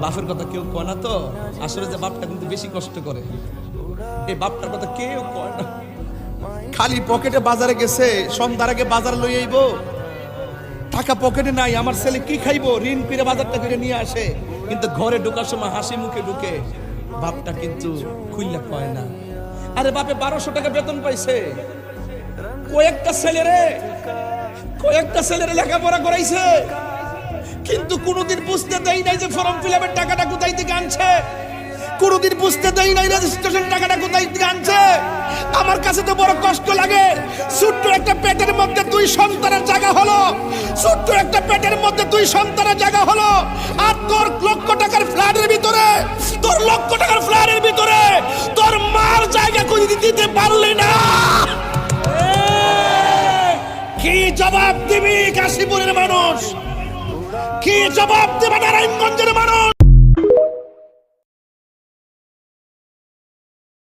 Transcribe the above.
বাপের কথা কেউ কয় না তো, আসলে যে বাপটা কিন্তু বেশি কষ্ট করে, এই বাপটার কথা কেউ কয় না। খালি পকেটে বাজারে গেছে, সন্ধ্যার আগে বাজার লই আইব, টাকা পকেটে নাই, আমার ছেলে কি খাইবো, ঋণ করে বাজারটা করে নিয়ে আসে, কিন্তু ঘরে ঢোকার সময় হাসি মুখে ঢুকে, বাপটা কিন্তু খুইলা কয় না। আরে বাপে 1200 টাকা বেতন পাইছে, কয়েকটা ছেলেরে লেখাপড়া করাইছে, কিন্তু কোনোদিন বুঝতে দেয় নাই যে ফর্ম ফিলাপের টাকাটা কোথায় থেকে আনছে, কোনোদিন বুঝতে দেয় নাই রেজিস্ট্রেশন টাকাটা কোথায় থেকে আনছে। আমার কাছে তো বড় কষ্ট লাগে, ছোট্ট একটা পেটের মধ্যে 2 সন্তানের জায়গা হলো, ছোট্ট একটা পেটের মধ্যে 2 সন্তানের জায়গা হলো, আর তোর লক্ষ টাকার ফ্ল্যাটের ভিতরে, তোর লক্ষ টাকার ফ্ল্যাটের ভিতরে তোর মার জায়গা কই দিতে পারলি না। কি জবাব দিবি কাশীপুরের মানুষ, কি জবাব দেবে নারায়ণগঞ্জের মানুষ?